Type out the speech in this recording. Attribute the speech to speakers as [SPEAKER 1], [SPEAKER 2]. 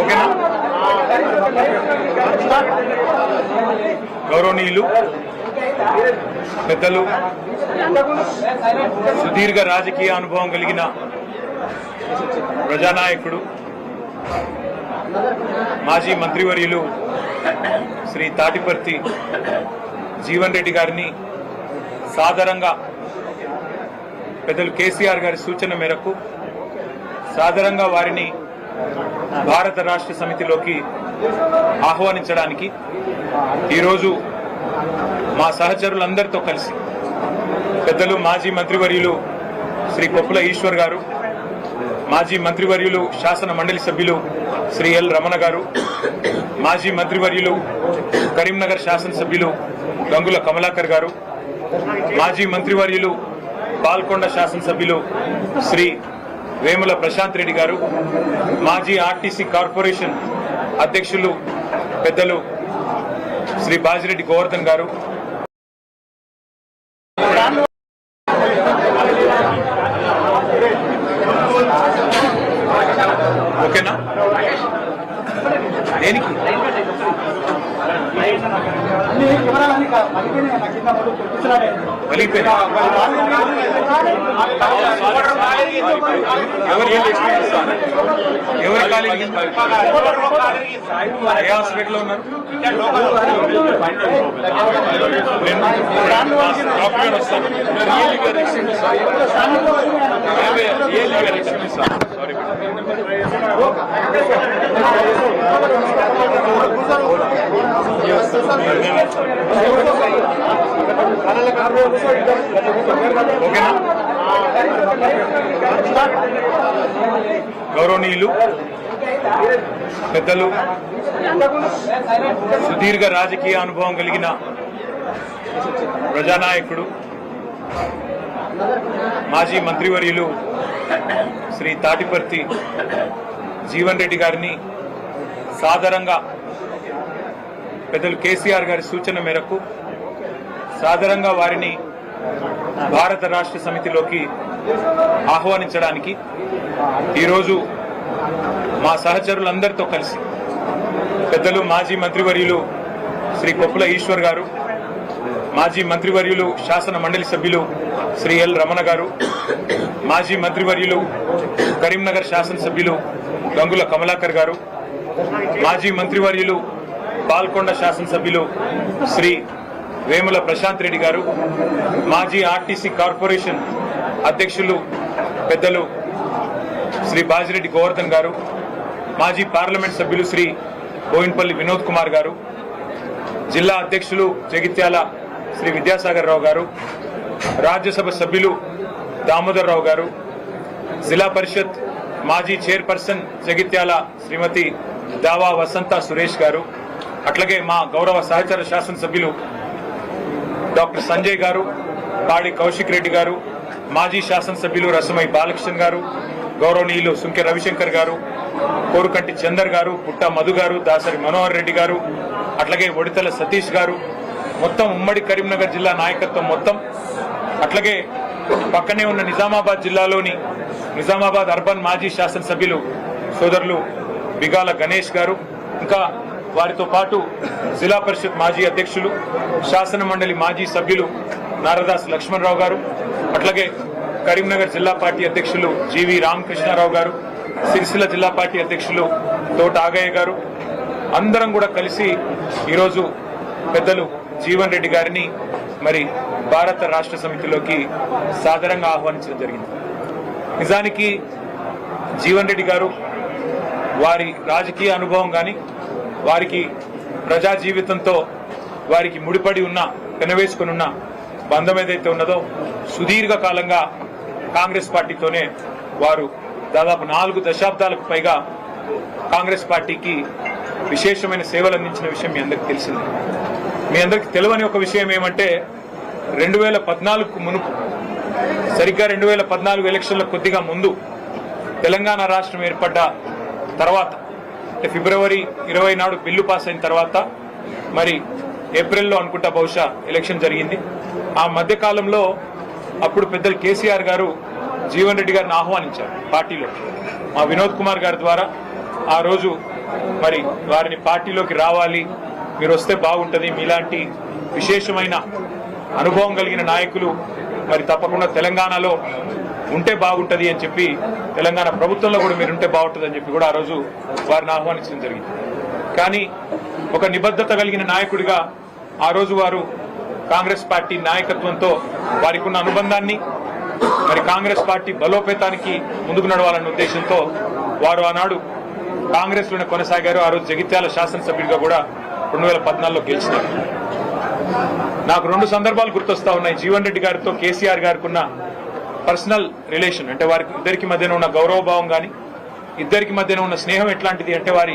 [SPEAKER 1] ఓకేనా? గౌరవనీయులు పెద్దలు, సుదీర్ఘ రాజకీయ అనుభవం కలిగిన ప్రజానాయకుడు, మాజీ మంత్రివర్యులు శ్రీ తాటిపర్తి జీవన్ రెడ్డి గారిని సాదరంగా పెద్దలు కేసీఆర్ గారి సూచన మేరకు సాదరంగా వారిని భారత రాష్ట్ర సమితిలోకి ఆహ్వానించడానికి ఈరోజు మా సహచరులందరితో కలిసి పెద్దలు మాజీ మంత్రివర్యులు శ్రీ కొప్పుల ఈశ్వర్ గారు, మాజీ మంత్రివర్యులు శాసన మండలి సభ్యులు శ్రీ ఎల్ రమణ గారు, మాజీ మంత్రివర్యులు కరీంనగర్ శాసనసభ్యులు గంగుల కమలాకర్ గారు, మాజీ మంత్రివర్యులు పాల్కొండ శాసనసభ్యులు శ్రీ వేముల ప్రశాంత్ రెడ్డి గారు, మాజీ ఆర్టీసీ కార్పొరేషన్ అధ్యక్షులు పెద్దలు శ్రీ బాజిరెడ్డి గోవర్ధన్ గారు, ఓకేనా? దేనికి ఎవరి కాలేజీ ఏ హాస్పిటల్లో ఉన్నారు? ఓకేనా? గౌరవనీయులు పెద్దలు, సుదీర్ఘ రాజకీయ అనుభవం కలిగిన ప్రజానాయకుడు, మాజీ మంత్రివర్యులు శ్రీ తాటిపర్తి జీవన్ రెడ్డి గారిని సాదరంగా పెద్దలు కేసీఆర్ గారి సూచన మేరకు సాదరంగా వారిని భారత రాష్ట్ర సమితిలోకి ఆహ్వానించడానికి ఈరోజు మా సహచరులందరితో కలిసి పెద్దలు మాజీ మంత్రివర్యులు శ్రీ కొప్పుల ఈశ్వర్ గారు, మాజీ మంత్రివర్యులు శాసన మండలి సభ్యులు శ్రీ ఎల్ రమణ గారు, మాజీ మంత్రివర్యులు కరీంనగర్ శాసనసభ్యులు గంగుల కమలాకర్ గారు, మాజీ మంత్రివర్యులు పాల్కొండ శాసనసభ్యులు శ్రీ వేముల ప్రశాంత్ రెడ్డి గారు, మాజీ ఆర్టీసీ కార్పొరేషన్ అధ్యక్షులు పెద్దలు శ్రీ బాజిరెడ్డి గోవర్ధన్ గారు, మాజీ పార్లమెంట్ సభ్యులు శ్రీ బోయిన్పల్లి వినోద్ కుమార్ గారు, జిల్లా అధ్యక్షులు జగిత్యాల శ్రీ విద్యాసాగర్ రావు గారు, రాజ్యసభ సభ్యులు దామోదర్ రావు గారు, జిల్లా పరిషత్ మాజీ చైర్పర్సన్ జగిత్యాల శ్రీమతి దావా వసంత సురేష్ గారు, అట్లాగే మా గౌరవ సహచర శాసనసభ్యులు డాక్టర్ సంజయ్ గారు, పాడి కౌశిక్ రెడ్డి గారు, మాజీ శాసనసభ్యులు రసమై బాలకృష్ణ గారు, గౌరవనీయులు సుంకె రవిశంకర్ గారు, కోరుకంటి చందర్ గారు, పుట్ట మధు గారు, దాసరి మనోహర్ రెడ్డి గారు, అట్లాగే ఒడితల సతీష్ గారు, మొత్తం ఉమ్మడి కరీంనగర్ జిల్లా నాయకత్వం మొత్తం, అట్లాగే పక్కనే ఉన్న నిజామాబాద్ జిల్లాలోని నిజామాబాద్ అర్బన్ మాజీ శాసనసభ్యులు సోదరులు బిగాల గణేష్ గారు, ఇంకా వారితో పాటు జిల్లా పరిషత్ మాజీ అధ్యక్షులు శాసన మండలి మాజీ సభ్యులు నారదాస్ లక్ష్మణరావు గారు, అట్లాగే కరీంనగర్ జిల్లా పార్టీ అధ్యక్షులు జీవి రామకృష్ణారావు గారు, సిరిసిల్ల జిల్లా పార్టీ అధ్యక్షులు తోట ఆగయ్య గారు, అందరం కూడా కలిసి ఈరోజు పెద్దలు జీవన్ రెడ్డి గారిని మరి భారత రాష్ట్ర సమితిలోకి సాదరంగా ఆహ్వానించడం జరిగింది. నిజానికి జీవన్ రెడ్డి గారు వారి రాజకీయ అనుభవం కానీ వారికి ప్రజా జీవితంతో వారికి ముడిపడి ఉన్న పెనవేసుకుని ఉన్న బంధం ఏదైతే ఉన్నదో సుదీర్ఘ కాలంగా కాంగ్రెస్ పార్టీతోనే వారు దాదాపు 4 దశాబ్దాలకు పైగా కాంగ్రెస్ పార్టీకి విశేషమైన సేవలు అందించిన విషయం మీ అందరికీ తెలిసింది. మీ అందరికీ తెలియని ఒక విషయం ఏమంటే 2014కు మునుపు, సరిగ్గా 2014 ఎలక్షన్ల కొద్దిగా ముందు తెలంగాణ రాష్ట్రం ఏర్పడ్డ తర్వాత, అంటే ఫిబ్రవరి 20 నాడు బిల్లు పాస్ అయిన తర్వాత మరి ఏప్రిల్లో అనుకుంటా బహుశా ఎలక్షన్ జరిగింది. ఆ మధ్య కాలంలో అప్పుడు పెద్దలు కేసీఆర్ గారు జీవన్ రెడ్డి గారిని ఆహ్వానించారు పార్టీలో. మా వినోద్ కుమార్ గారి ద్వారా ఆ రోజు మరి వారిని పార్టీలోకి రావాలి, మీరు వస్తే బాగుంటుంది, మీలాంటి విశేషమైన అనుభవం కలిగిన నాయకులు మరి తప్పకుండా తెలంగాణలో ఉంటే బాగుంటుంది అని చెప్పి, తెలంగాణ ప్రభుత్వంలో కూడా మీరు ఉంటే బాగుంటుంది అని చెప్పి కూడా ఆ రోజు వారిని ఆహ్వానించడం జరిగింది. కానీ ఒక నిబద్ధత కలిగిన నాయకుడిగా ఆ రోజు వారు కాంగ్రెస్ పార్టీ నాయకత్వంతో వారికి ఉన్న అనుబంధాన్ని, మరి కాంగ్రెస్ పార్టీ బలోపేతానికి ముందుకు నడవాలన్న ఉద్దేశంతో వారు ఆనాడు కాంగ్రెస్ లోనే కొనసాగారు. ఆ రోజు జగిత్యాల శాసనసభ్యుడిగా కూడా 2014లో గెలిచినారు. నాకు 2 సందర్భాలు గుర్తొస్తా ఉన్నాయి. జీవన్ రెడ్డి గారితో కేసీఆర్ గారికి ఉన్న పర్సనల్ రిలేషన్, అంటే వారికి ఇద్దరికి మధ్యన ఉన్న గౌరవభావం కానీ, ఇద్దరికి మధ్యన ఉన్న స్నేహం ఎట్లాంటిది అంటే, వారి